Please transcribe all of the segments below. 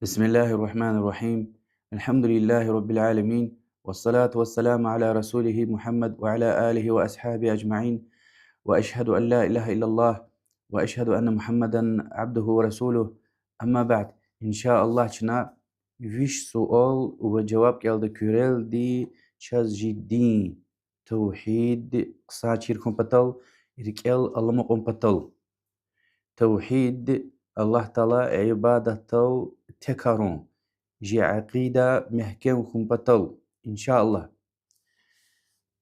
بسم الله الرحمن الرحيم. الحمد لله رب العالمين، والصلاة والسلام على رسوله محمد وعلى آله وأصحابه أجمعين، وأشهد أن لا إله إلا الله، وأشهد أن محمدا عبده ورسوله. أما بعد، إن شاء الله شنا فيش سؤال وجواب كالد كوريل دي شاز جدين توحيد قصاتشير كومبتل إركال الله مقومبتل توحيد الله تعالى عبادته تكرون جي عقيدة محكم كومبتل إن شاء الله.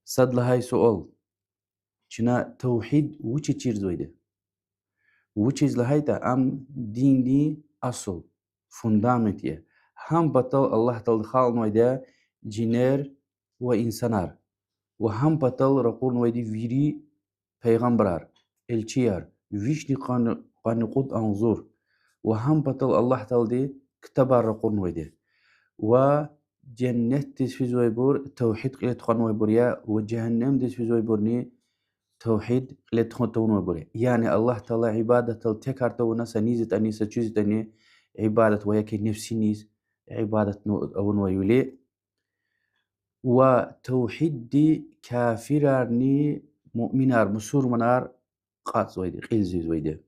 صد لهاي سؤال شنا توحيد وچه چير زويده وچيز لهاي تا أم دين دي أصل فوندامنتيه هم بطل الله تعالى خال نويده جينير وإنسانار وهم بطل رقول نويده فيري پیغمبرار الچيار ويش دي قانقود أنظور وهم بطل الله تعالى دي كتبار رقول نويده وجنة تسفيز ويبور توحيد قلت خان ويبوريا وجهنم تسفيز ويبورني توحيد قلت خان تون ويبوريا يعني الله تعالى عبادة تكارتونا سنيزت أنيسة جزت أني عبادة وياكي نفسي نيز عبادة أون ويولي وتوحيد دي كافرارني مؤمنار مسور منار قات زويدي قيل زويدي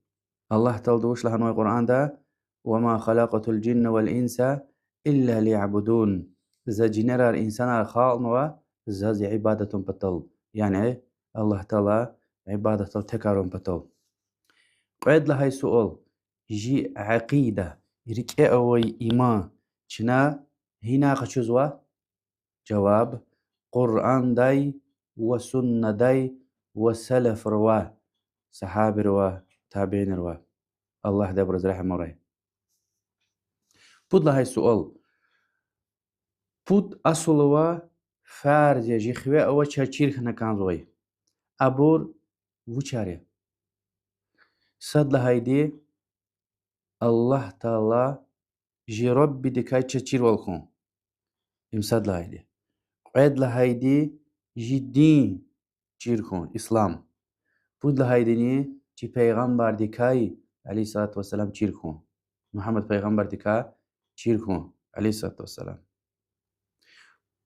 الله تعالى دوش لها نوع القرآن ده وما خلقت الجن والإنس إلا ليعبدون إذا جنرال إنسان خالنوا زازي عبادة بطل يعني الله تعالى عبادة تكارون بطل قيد لهاي سؤال جي عقيدة يريك أوي إيمان شنا هنا قشوزوا جواب قرآن داي وسنة داي وسلف رواه صحابي رواه تابعين رواه الله ده برز رحمه راي بود لهاي سؤال بود أصلوا فارز يجي خواه أو چرچير خنا كان زوي أبور وچاري صد لهاي دي الله تعالى جي ربي دي كاي چرچير والكون صد لهاي دي قيد لهاي دي جي دين چيركون إسلام بود لهاي دي جي پیغمبر دي كاي عليه الصلاة والسلام چيركون محمد پیغمبر دي كاي چيركون عليه الصلاة والسلام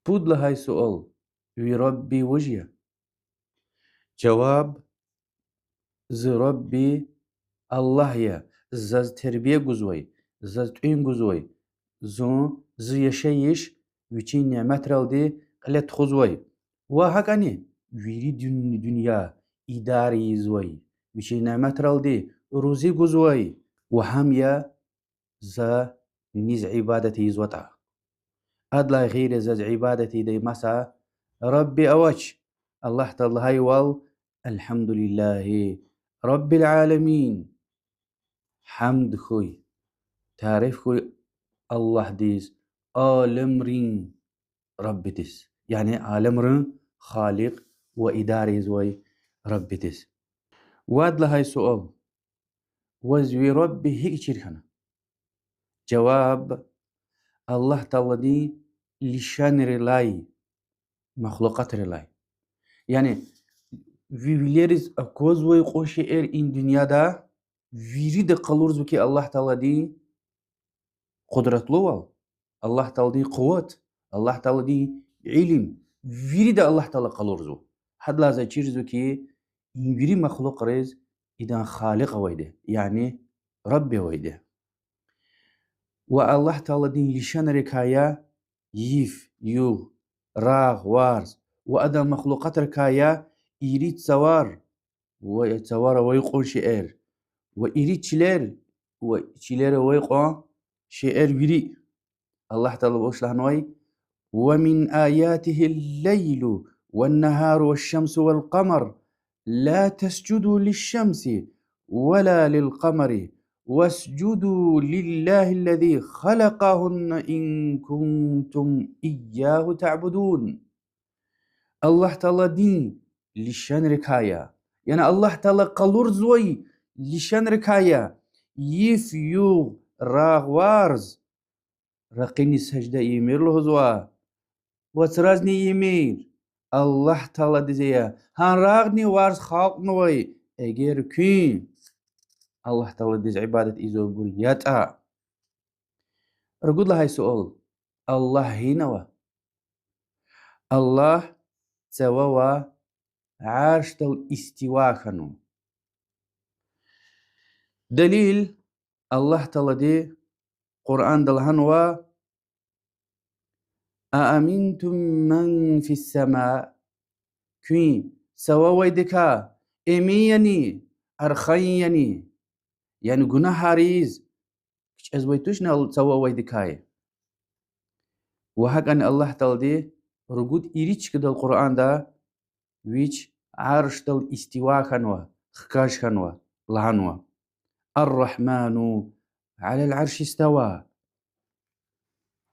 بود لهاي سؤال وي ربي وجيه جواب زي ربي الله يا زاز تربية جزوي زاز تقين جزوي زون زي يشيش ويشين نعمت رالدي قلت خزوي وهكاني ويري دنيا إداري زوي ويشين نعمت رالدي روزي جزوي وهم يا زا نيز عبادتي زوتا أدلا غير زاز عبادتي دي مسا ربي أوش الله تعالى هاي وال الحمد لله رب العالمين حمد خوي تعرف خوي الله ديز عالم رين رب ديز يعني عالم رين خالق وإداري زوي رب ديز واد لهاي سؤال وزوي ربي هيك شركنا جواب الله تعالى دي لشان رلاي مخلوقات رلاي يعني في فيليرز أكوزوي قوشي إير إن دنيا دا فيري دي قلورز بكي الله تعالى دي قدرة لوال الله تعالى دي قوات الله تعالى دي علم فيري دا الله تعالى قلورزو حد لازا تشيرزو كي يفيري مخلوق ريز إذا خالق ويده يعني ربي ويده والله تعالى دي لشان ركايا يف يو راغ وارز وأدا مخلوقات ركايا يريد سوار ويتسوار ويقول شئر ويريد شلير وشلير ويقع شئر بري الله تعالى بوش لهنوي ومن آياته الليل والنهار والشمس والقمر لا تسجدوا للشمس ولا للقمر واسجدوا لله الذي خلقهن إن كنتم إياه تعبدون. الله تعالى دين لشان ركايا يعني الله تعالى قلور زوي لشان ركايا يفيو راغوارز رقيني سجدة يمير له زوا وترازني يمير الله تعالى دزيا هان راغني وارز خالق نوي اجير كين الله تعالى دز عبادة إزو برياتا رقود لهاي سؤال الله هينوا الله تسووا عارش دل استواء خنو دليل الله تعالى دي قرآن دل هنوا أأمنتم من في السماء كوين سووا دكا إميني أرخيني يعني جناح هاريز كش أزويتوش نال سووا دكاي وهك أن الله تعالى دي رقود إيريتش كده القرآن ده ويش عرش دل استواء خنوا خكاش خنوا لعنوا الرحمن على العرش استوى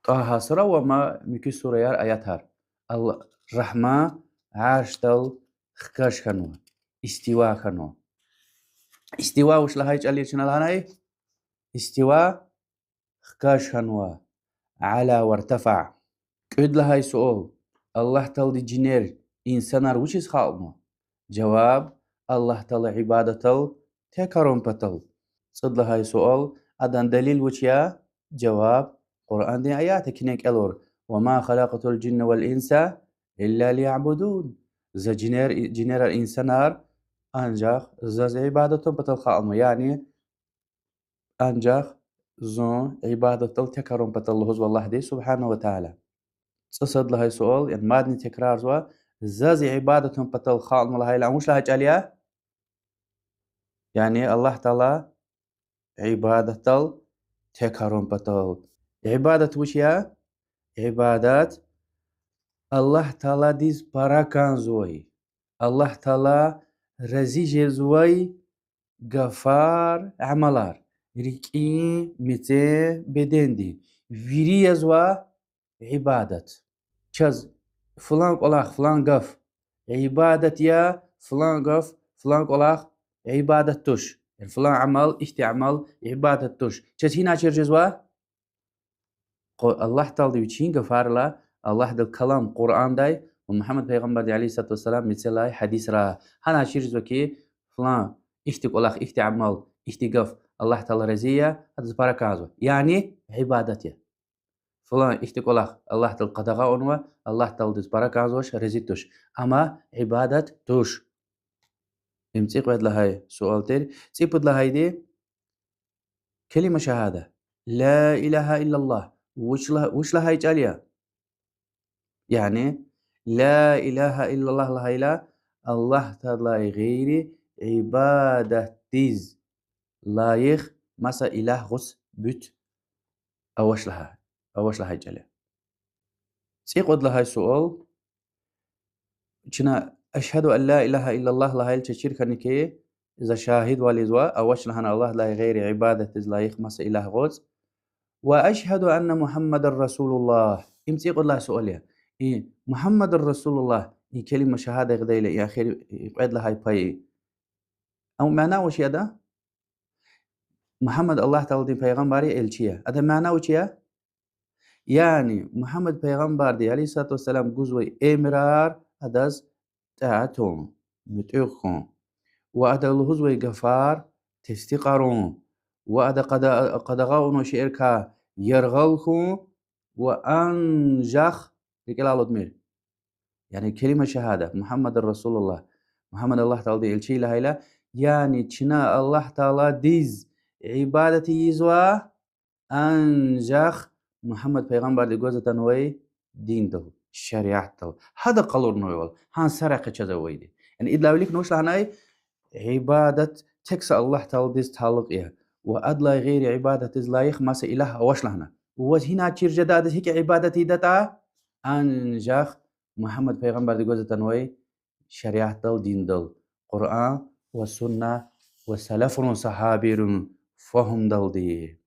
طه سرا وما ميكي سوريار آياتها الله رحمة عرش دل خكاش خنوا استواء خنوا استواء وش لهاي تقلي شنو لهاي استواء خكاش خنوا على وارتفع كد لهاي سؤال الله تعالى جنير إنسان وش خالنا جواب الله تعالى عبادة تكرم بتل صد لهاي سؤال أدان دليل وشيا جواب قرآن دي آيات كنيك ألور وما خلقت الجن والإنس إلا ليعبدون زا جنير الإنسان أنجاخ زاز عبادة بتل خالنا يعني أنجاخ زون عبادة تكرم بتل الله دي سبحانه وتعالى صد لهاي سؤال يعني مادني تكرار زوا زازي عبادة بتل خالنا لهاي لا مش لهاي جاليا يعني الله تعالى عبادة تكرم بتل عبادة وشيا عبادات الله تعالى ديز باراكان زوي الله تعالى رزيج زوي غفار عملار ريكي متى بدندي فيري زوا عبادة شاز فلان قلاخ فلان قف عبادة يا فلان قف فلان قلاخ عبادة توش فلان عمل استعمال عبادة توش شاز هنا شير جزوا الله تعالى يشين غفار لا الله دل كلام قرآن داي ومحمد پیغمبر عليه الصلاة والسلام مثل حديث را هنا شير جزوا كي فلان قلاخ عمل قف الله تعالى رزية هذا باركازو يعني عبادته فلان قلاخ الله تعالى قدغا أنوا الله تعالى دز باركازوش رزيتوش أما عبادة توش امتى قد لهاي سؤال تاني سيبد لهاي دي كلمة شهادة لا إله إلا الله وش لهاي جاليا يعني لا إله إلا الله لهاي لا الله تعالى غير عبادة تيز لايخ مسا إله غس بيت أوش لهاي جاليا سيقود لهاي سؤال شنا أشهد أن لا إله إلا الله لهاي الشركة نكي إذا شاهد والإزواء أوش لهنا الله لا غير عبادة لا يخمس إله غوز وأشهد أن محمد رسول الله إمتى يقول الله سؤاليا إيه محمد رسول الله إيه كلمة شهادة غديلة يا أخي يقعد لهاي باي أو معناه وش هذا محمد الله تعالى بيغمبري الشيا هذا معناه وش يعني محمد بيغمبر دي عليه الصلاة والسلام جزوي إمرار هذاز تاعتهم متأخون وأدا الهزوي جفار تستقرون وأدا قدغاون شئركا يرغلكم وأنجخ لكلا لدمير يعني كلمة شهادة محمد رسول الله محمد الله تعالى دي الشي لهيلا يعني تشنا الله تعالى ديز عبادتي يزوا أنجخ محمد پیغمبر دي جوزة تنوي دين دل شريعة دل هذا قلور نويول هان سرقة چه دي يعني إدلا وليك نوش لهناي عبادة تكس الله تعالى ديز تعلق إياه وأدلا غير عبادة لايخ ما سإله أوش لهنا وهنا تشير جداد هيك عبادتي دتا أنجخ محمد پیغمبر دي جوزة تنوي شريعة دل دين دل قرآن والسنة وسلف صحابير فهم دل دي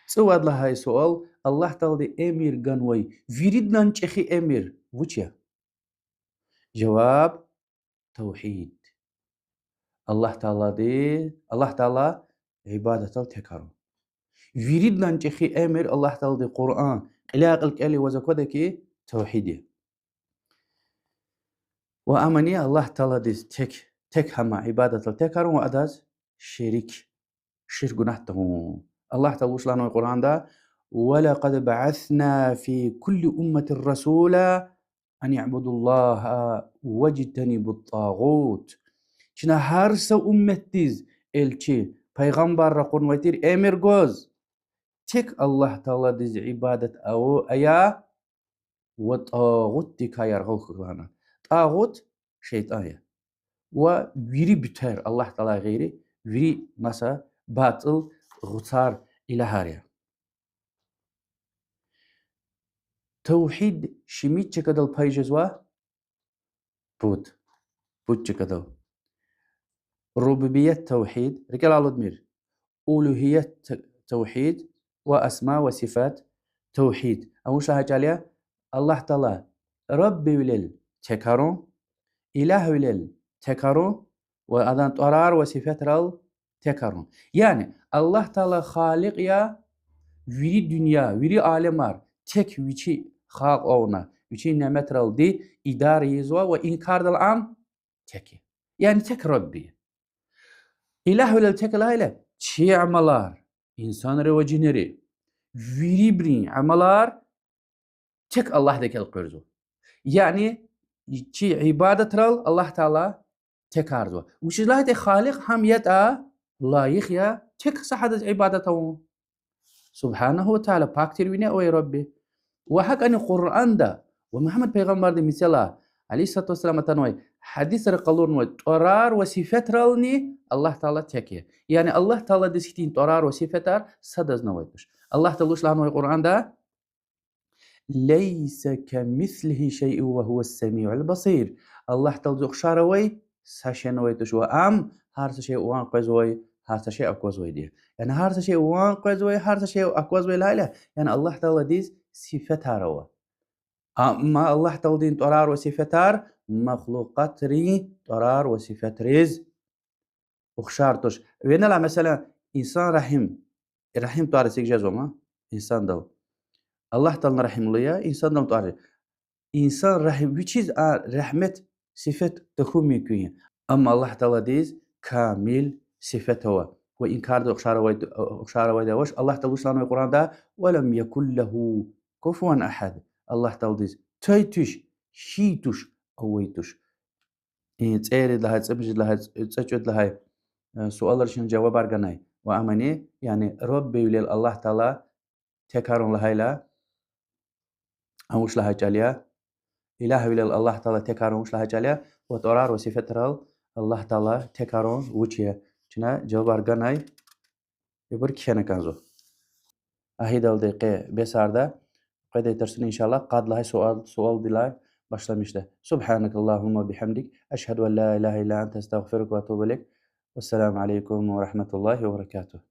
سواد لهاي سؤال الله تعالى أمير جنوي فيريدنا نشخي أمير وشيا جواب توحيد الله تعالى عبادة تكرم فيريدنا نشخي أمير الله تعالى قرآن قلاق الكالي وزكودك توحيدي وأمني الله تعالى دي تك هما عبادة تكرم وأداز شرك نحتهم الله تعالى وش لنا القرآن ده ولقد بعثنا في كل أمة رسولا أن يعبدوا الله واجتنبوا الطاغوت. Çina herse ümmettiz elçi, peygamber konvetir emir göz. Tek Allah Teala diz ibadet o aya ve tağut dikayar halkına. Tağut şeytan ya. Ve viri biter Allah Teala gayri viri masa batıl gıtar ilahar ya. Tevhid şimit çekadal paycız va put. Put çekadal. Rububiyet tevhid. Rikal aludmir. ألوهية توحيد وأسماء وصفات توحيد أموش لها جالية الله تعالى رب ولل تكرون إله ولل تكرون وأذن طرار وصفات رال تكرون يعني الله تعالى خالق يا ويري دنيا ويري عالمار تك ويشي خالق أونا ويشي نعمت رال دي إدارة يزوا وإنكار العام تكي يعني تك ربي إله ولل تك لا إله çi amalar, insan revacineri, viribri amalar tek Allah dekel qırzu. Yani çi ibadet ral Allah Teala tek arzu. Vişilahte Halik hamiyet layık ya tek sahadet ibadet o. Subhanahu ve Teala pak tervine o ya Rabbi. Ve hak ani Kur'an'da ve Muhammed Peygamber'de mesela Aleyhisselatü Vesselam tanıy hadis qalurun ve torar ve sifet ralni Allah Teala teki. Yani Allah Teala diskin torar ve sifetar sadaz navaytmış. Allah Teala şlan ve Kur'an'da leyse kemislihi şey'u ve huves semi'ul basir. Allah Teala xşara ve saşen navaytmış ve am her şey o an qazvay her şey akvazvay diye. Yani her şey o an qazvay her şey akvazvay la ilahe. Yani Allah Teala diz sifet harawa. أما الله تولدين طرار وصفتار مخلوقات ري طرار وصفات رز وخشارتوش وين لا مثلا إنسان رحيم طار سيك جزوما إنسان دل الله تعالى رحم ليا إنسان دل طار إنسان رحم ويشيز رحمة صفة تخومي كوين أما الله تعالى ديز كامل صفة هو وإن كان أخشار ويدوش الله تعالى شلون القرآن ده ولم يكن له كفوا أحد الله تعالى ديز تيتش شيتش أويتش تسيرد لها تسبجد لها تسجد لها سؤال رشين جواب أرجعناي وأماني يعني ربي ولل الله تعالى تكرر لها لا أموش لها جاليا إله ولل الله تعالى تكرر مش لها جاليا وتورار وصفة رال الله تعالى تكرر وجهه شنا جواب أرجعناي يبر كيانا كنزو أهيدا الدقيقة بسارده قيد يترسل إن شاء الله قاد لها سؤال دلاي başlamıştı. Subhanakallahumma bihamdik. Eşhedü en la ilahe illa ente estağfiruke ve etûbü ileyk. Vesselamu aleyküm ve rahmetullahi ve berekatuhu.